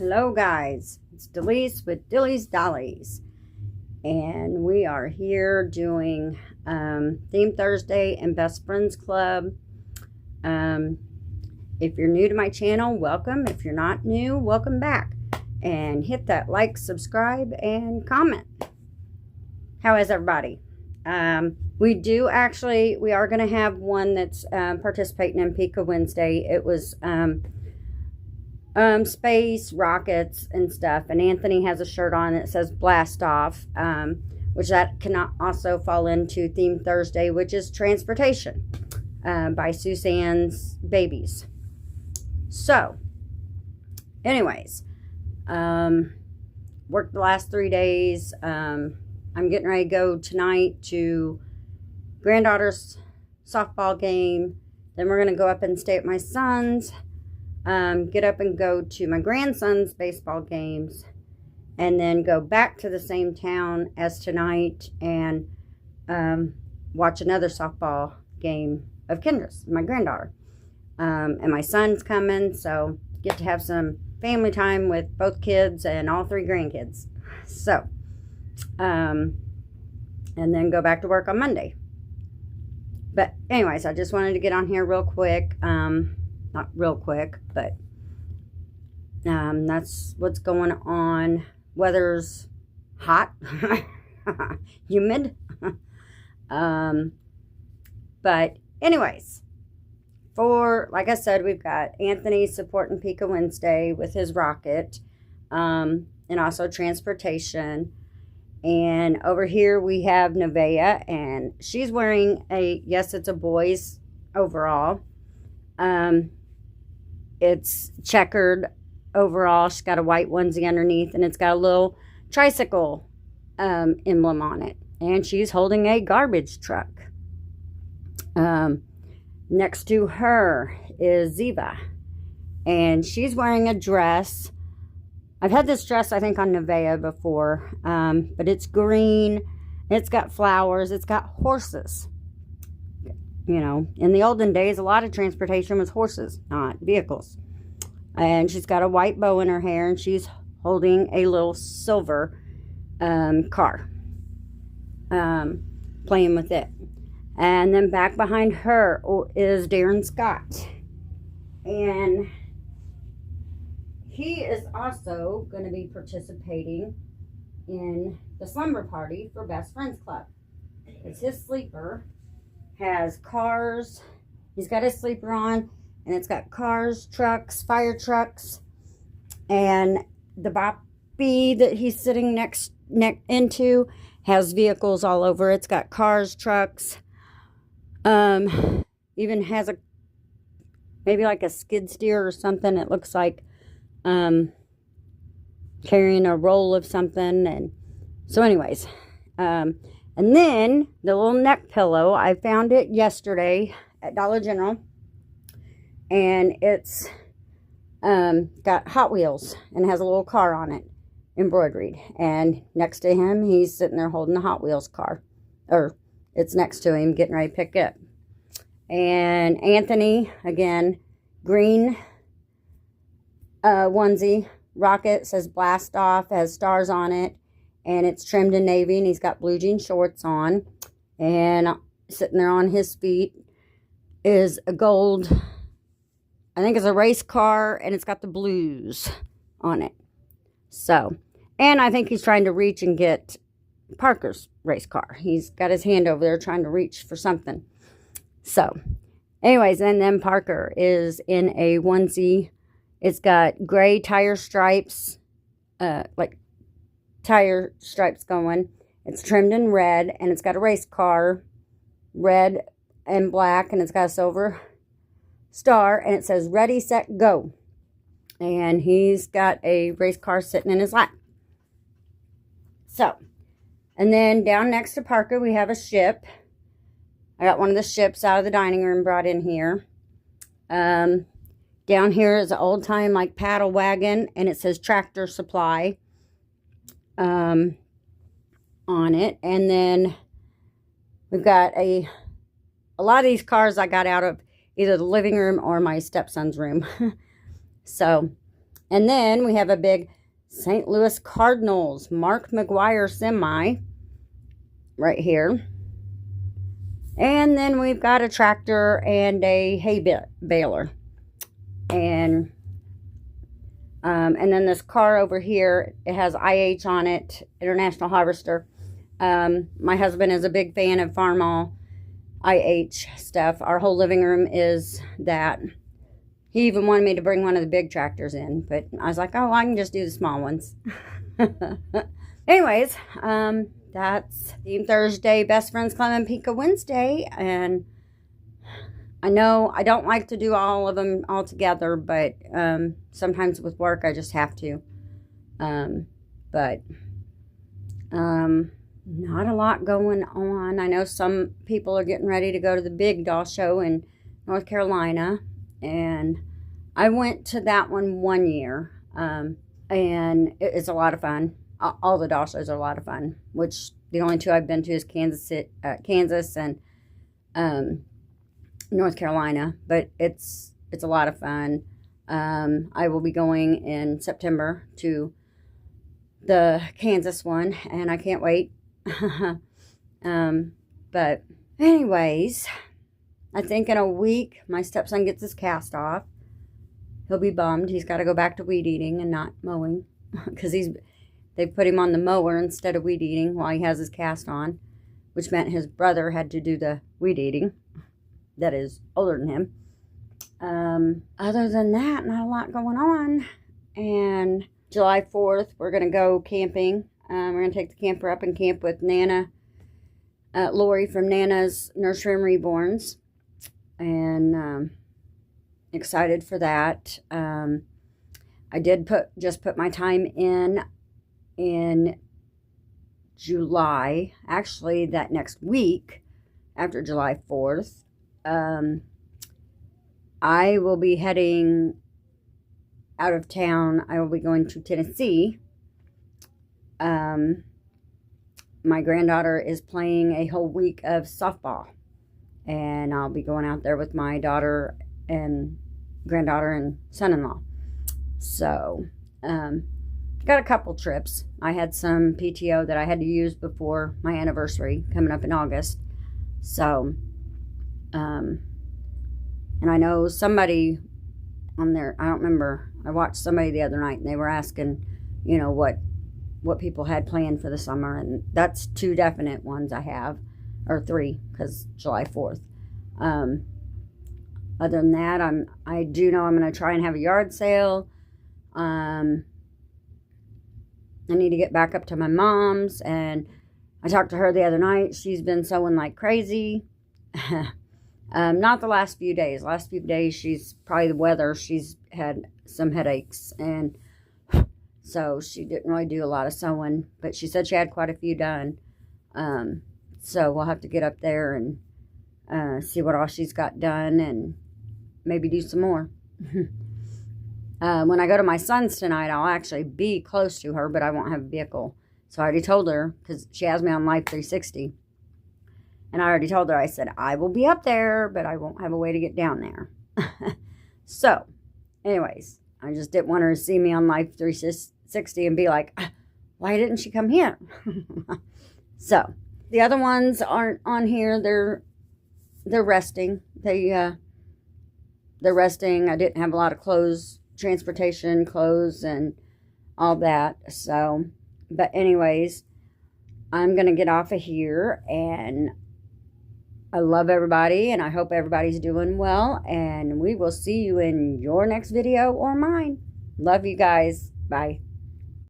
Hello guys, it's Delise with Dilly's Dollies, and we are here doing Theme Thursday and Best Friends Club. If you're new to my channel, welcome. If you're not new, welcome back, and hit that like, subscribe, and comment. How is everybody? We are going to have one that's participating in Pika Wednesday. It was space, rockets, and stuff. And Anthony has a shirt on that says Blast Off, which that can also fall into Theme Thursday, which is Transportation by Suzanne's Babies. So, anyways, worked the last 3 days. I'm getting ready to go tonight to granddaughter's softball game. Then we're going to go up and stay at my son's. Get up and go to my grandson's baseball games, and then go back to the same town as tonight and watch another softball game of Kendra's, my granddaughter. And my son's coming, so get to have some family time with both kids and all 3 grandkids. So, and then go back to work on Monday. But anyways, I just wanted to get on here real quick. Not real quick, but that's what's going on. Weather's hot, humid. But anyways, like I said, we've got Anthony supporting Pika Wednesday with his rocket, and also Transportation. And over here we have Nevaeh, and she's wearing yes, it's a boy's overall. It's checkered overall. She's got a white onesie underneath, and it's got a little tricycle emblem on it. And she's holding a garbage truck. Next to her is Ziva, and she's wearing a dress. I've had this dress, I think, on Nevaeh before, but it's green. It's got flowers. It's got horses. You know, in the olden days, a lot of transportation was horses, not vehicles. And she's got a white bow in her hair, and she's holding a little silver car, playing with it. And then back behind her is Darren Scott. And he is also going to be participating in the slumber party for Best Friends Club. It's his sleeper. Has cars. He's got his sleeper on, and it's got cars, trucks, fire trucks, and the boppy that he's sitting next into has vehicles all over. It's got cars, trucks, even has maybe like a skid steer or something. It looks like carrying a roll of something. And so anyways, and then the little neck pillow, I found it yesterday at Dollar General, and it's got Hot Wheels and has a little car on it, embroidered. And next to him, he's sitting there holding the Hot Wheels car, or it's next to him, getting ready to pick it up. And Anthony, again, green onesie, rocket, says Blast Off, has stars on it. And it's trimmed in navy, and he's got blue jean shorts on. And sitting there on his feet is a gold, I think it's a race car, and it's got the blues on it. So, and I think he's trying to reach and get Parker's race car. He's got his hand over there trying to reach for something. So, anyways, and then Parker is in a onesie. It's got gray tire stripes, like tire stripes going. It's trimmed in red, and it's got a race car, red and black, and it's got a silver star, and it says ready, set, go. And he's got a race car sitting in his lap. So, and then down next to Parker, we have a ship. I got one of the ships out of the dining room, brought in here. Down here is an old time like paddle wagon, and it says Tractor Supply on it. And then we've got a lot of these cars I got out of either the living room or my stepson's room. So, And then we have a big St. Louis Cardinals Mark McGwire semi right here. And then we've got a tractor and a hay baler. And then this car over here, it has IH on it, International Harvester. My husband is a big fan of Farmall IH stuff. Our whole living room is that. He even wanted me to bring one of the big tractors in, but I was like, oh, I can just do the small ones. Anyways, that's Theme Thursday, Best Friends Club and Pinka Wednesday, and I know I don't like to do all of them all together, but sometimes with work I just have to. Not a lot going on. I know some people are getting ready to go to the big doll show in North Carolina, and I went to that one year, and it's a lot of fun. All the doll shows are a lot of fun, which the only two I've been to is Kansas and North Carolina, but it's a lot of fun. I will be going in September to the Kansas one, and I can't wait. But anyways, I think in a week my stepson gets his cast off. He'll be bummed. He's got to go back to weed eating and not mowing because they put him on the mower instead of weed eating while he has his cast on, which meant his brother had to do the weed eating that is older than him. Other than that, not a lot going on. And July 4th, we're going to go camping. We're going to take the camper up and camp with Nana, Lori from Nana's Nursery and Reborns. And excited for that. I did just put my time in July. Actually, that next week, after July 4th, I will be heading out of town. I will be going to Tennessee. My granddaughter is playing a whole week of softball, and I'll be going out there with my daughter and granddaughter and son-in-law. So, got a couple trips. I had some PTO that I had to use before my anniversary coming up in August. So, and I know somebody on there, I don't remember, I watched somebody the other night and they were asking, what people had planned for the summer, and that's 2 definite ones I have, or 3, because July 4th. Other than that, I do know I'm going to try and have a yard sale. I need to get back up to my mom's, and I talked to her the other night. She's been sewing like crazy. Not the last few days. Last few days, she's probably the weather. She's had some headaches, and so she didn't really do a lot of sewing, but she said she had quite a few done. So we'll have to get up there and see what all she's got done and maybe do some more. When I go to my son's tonight, I'll actually be close to her, but I won't have a vehicle. So I already told her, because she has me on Life 360. And I already told her, I said, I will be up there, but I won't have a way to get down there. So, anyways, I just didn't want her to see me on Life 360 and be like, why didn't she come here? So, the other ones aren't on here. They're resting. They're resting. I didn't have a lot of clothes, transportation, clothes, and all that. So, but anyways, I'm going to get off of here, and I love everybody, and I hope everybody's doing well, and we will see you in your next video or mine. Love you guys. Bye.